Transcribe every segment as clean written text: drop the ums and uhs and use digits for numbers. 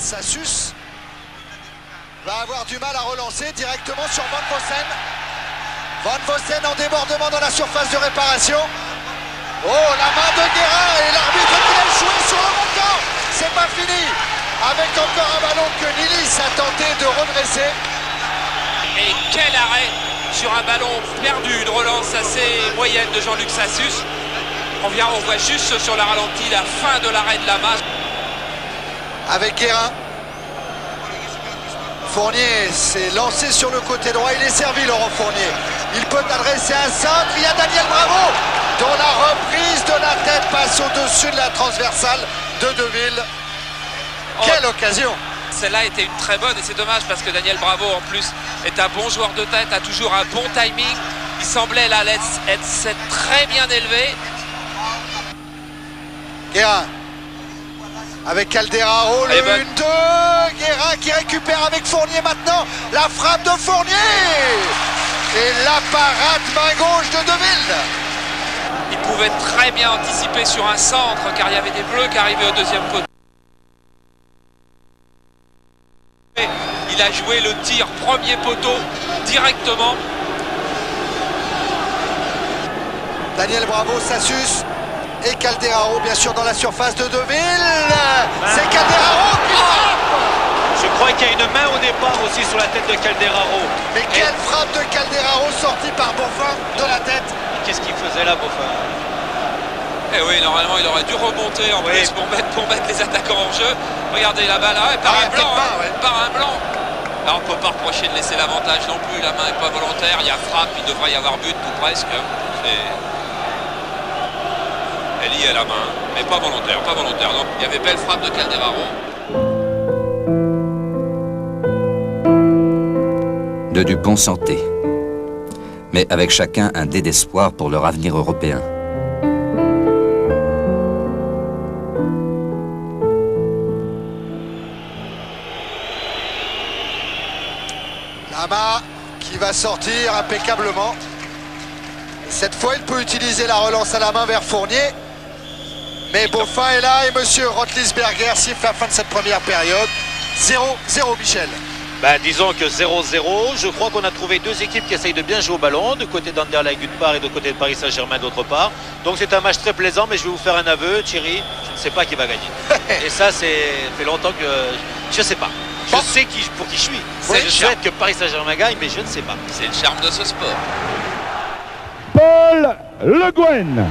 Sassus va avoir du mal à relancer directement sur Van Vossen. Van Vossen en débordement dans la surface de réparation. Oh, la main de Guérin et l'arbitre qui l'a joué sur le montant. C'est pas fini. Avec encore un ballon que Nilis a tenté de redresser. Et quel arrêt sur un ballon perdu, une relance assez moyenne de Jean-Luc Sassus. On voit juste sur la ralentie la fin de l'arrêt de la main. Avec Guérin. Fournier s'est lancé sur le côté droit, il est servi Laurent Fournier. Il peut adresser un centre, il y a Daniel Bravo dont la reprise de la tête passe au-dessus de la transversale de Deville. Quelle occasion! Celle-là était une très bonne et c'est dommage parce que Daniel Bravo en plus est un bon joueur de tête, a toujours un bon timing. Il semblait là être très bien élevé. Guérin avec Calderaro, le 1-2, Guérin qui récupère avec Fournier maintenant, la frappe de Fournier et la parade main gauche de Deville. Il pouvait très bien anticiper sur un centre car il y avait des bleus qui arrivaient au deuxième poteau. Il a joué le tir premier poteau directement. Daniel Bravo, Sassus et Calderaro bien sûr dans la surface de Deville. C'est Calderaro qui frappe. Je crois qu'il y a une main au départ aussi sur la tête de Calderaro. Mais quelle frappe de Calderaro sortie par Beaufin de la tête. Qu'est-ce qu'il faisait là, Beaufin? Eh oui, normalement il aurait dû remonter en plus pour mettre les attaquants en jeu. Regardez la balle, par un blanc, par un blanc. Alors on ne peut pas reprocher de laisser l'avantage non plus, la main n'est pas volontaire, il y a frappe, il devrait y avoir but tout presque. Elle y est la main, mais pas volontaire, non. Il y avait belle frappe de Calderaro. De Dupont santé, mais avec chacun un dé d'espoir pour leur avenir européen. Lama qui va sortir impeccablement. Cette fois, il peut utiliser la relance à la main vers Fournier. Mais Beaufin est là et monsieur Rotlisberger siffle la fin de cette première période. 0-0, Michel. Disons que 0-0. Je crois qu'on a trouvé deux équipes qui essayent de bien jouer au ballon, du côté d'Anderlecht d'une part et du côté de Paris Saint-Germain d'autre part. Donc c'est un match très plaisant, mais je vais vous faire un aveu, Thierry, je ne sais pas qui va gagner. Et ça, fait longtemps que je ne sais pas. Je sais pour qui je suis. Je souhaite que Paris Saint-Germain gagne, mais je ne sais pas. C'est le charme de ce sport. Paul Le Guen.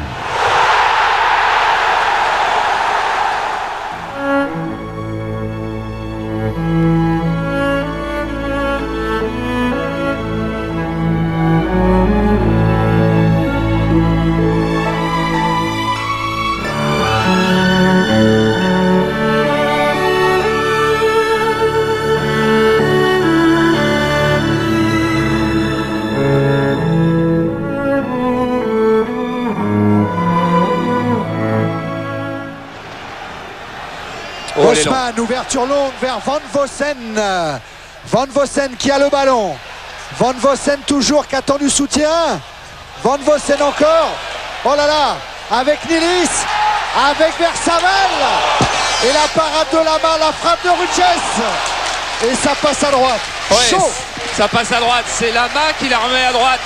Bosman, ouverture longue vers Van Vossen. Van Vossen qui a le ballon. Van Vossen toujours qui attend du soutien. Van Vossen encore. Oh là là, avec Nilis, avec Versavel. Et la parade de Lama, la frappe de Ruches. Et ça passe à droite. Chaud. Ça passe à droite, c'est Lama qui la remet à droite.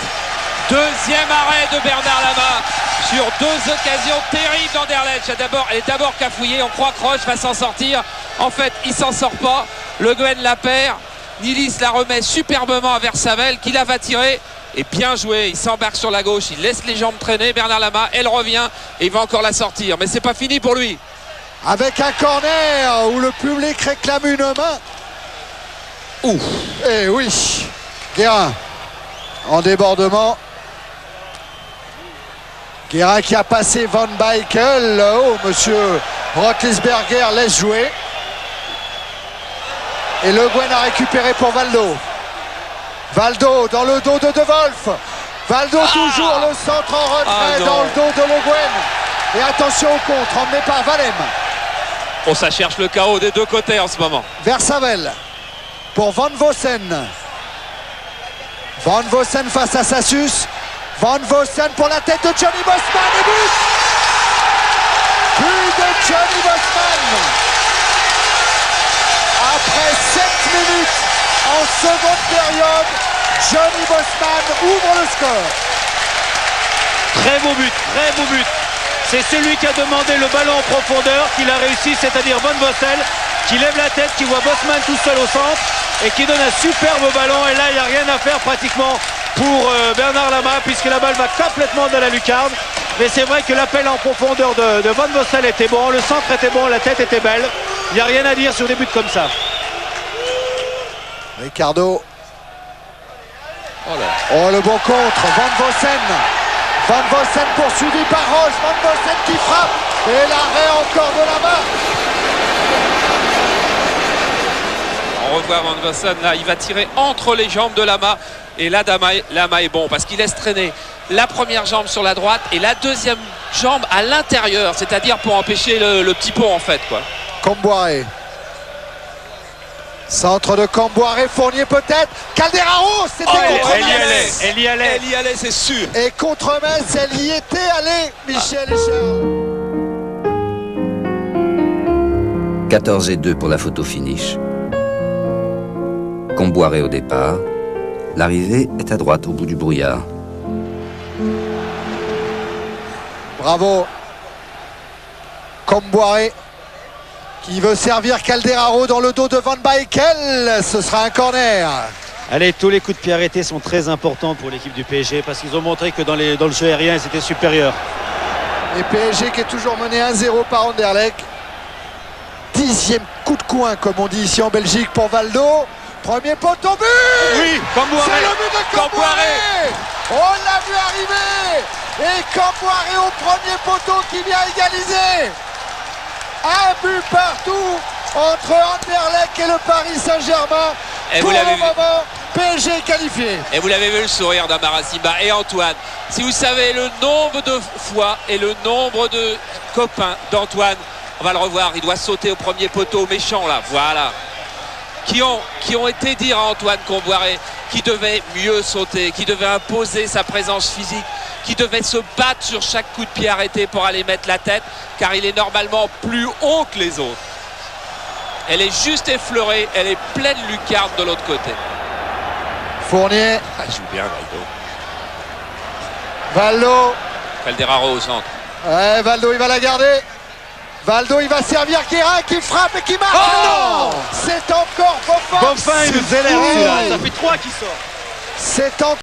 Deuxième arrêt de Bernard Lama sur deux occasions terribles d'Anderlecht. Elle est d'abord cafouillée, on croit que Roche va s'en sortir. En fait, il s'en sort pas. Le Guen la perd. Nilis la remet superbement à Versavel qui la va tirer. Et bien joué, il s'embarque sur la gauche, il laisse les jambes traîner. Bernard Lama, elle revient et il va encore la sortir. Mais c'est pas fini pour lui. Avec un corner où le public réclame une main. Ouf. Eh oui. Guérin en débordement. Guérin qui a passé Van Buykel. Oh, monsieur Rotlisberger laisse jouer. Et Le Guen a récupéré pour Valdo. Valdo dans le dos de Wolf. Valdo toujours le centre en retrait dans le dos de Le Guen. Et attention au contre emmené par Valem. Oh, ça cherche le chaos des deux côtés en ce moment. Versavel pour Van Vossen. Van Vossen face à Sassus. Van Vossen pour la tête de Johnny Bosman et but. But de Johnny Bosman. seconde période, Johnny Bosman ouvre le score. Très beau but, très beau but. C'est celui qui a demandé le ballon en profondeur, qui l'a réussi, c'est-à-dire Van Vossel, qui lève la tête, qui voit Bosman tout seul au centre et qui donne un superbe ballon. Et là, il n'y a rien à faire pratiquement pour Bernard Lama, puisque la balle va complètement dans la lucarne. Mais c'est vrai que l'appel en profondeur de Van Vossel était bon, le centre était bon, la tête était belle. Il n'y a rien à dire sur des buts comme ça. Ricardo. Oh là. Oh, le bon contre, Van Vossen. Van Vossen poursuivi par Roche, Van Vossen qui frappe. Et l'arrêt encore de Lama. On revoit Van Vossen là, il va tirer entre les jambes de Lama. Et là, Lama est bon parce qu'il laisse traîner la première jambe sur la droite et la deuxième jambe à l'intérieur, c'est-à-dire pour empêcher le petit pont en fait, quoi. Comboiré. Centre de Comboiré, Fournier peut-être. Calderaro, c'était contre Metz. Elle y allait. Elle y allait, c'est sûr. Et contre Metz, elle y était allée, Michel et Charles. 14-2 pour la photo finish. Comboiré au départ. L'arrivée est à droite au bout du brouillard. Bravo. Comboiré qui veut servir Calderaro dans le dos de Van Baekel. Ce sera un corner. Allez, tous les coups de pied arrêtés sont très importants pour l'équipe du PSG parce qu'ils ont montré que dans le jeu aérien, ils étaient supérieurs. Et PSG qui est toujours mené 1-0 par Anderlecht. 10e coup de coin, comme on dit ici en Belgique, pour Valdo. Premier poteau, but. Oui, Comboiré. C'est le but de Comboiré. On l'a vu arriver. Et Comboiré au premier poteau qui vient égaliser. Un but partout entre Anderlecht et le Paris Saint-Germain. Et pour vous l'avez le vu. moment, PSG est qualifié. Et vous l'avez vu, le sourire d'Amara Simba et Antoine. Si vous savez le nombre de fois et le nombre de copains d'Antoine, on va le revoir, il doit sauter au premier poteau méchant là, voilà. Qui ont été dire à Antoine Comboiré qui devait mieux sauter, qui devait imposer sa présence physique, qui devait se battre sur chaque coup de pied arrêté pour aller mettre la tête, car il est normalement plus haut que les autres. Elle est juste effleurée, elle est pleine lucarne de l'autre côté. Fournier, Ah, il joue bien, Valdo. Valdo. Calderaro au centre. Ouais, Valdo, il va la garder. Valdo, il va servir Guérin qui frappe et qui marque. Oh, c'est encore Boffin. Bonfin, il nous élève Oui. celui-là. Ça fait 3 qui sort. C'est encore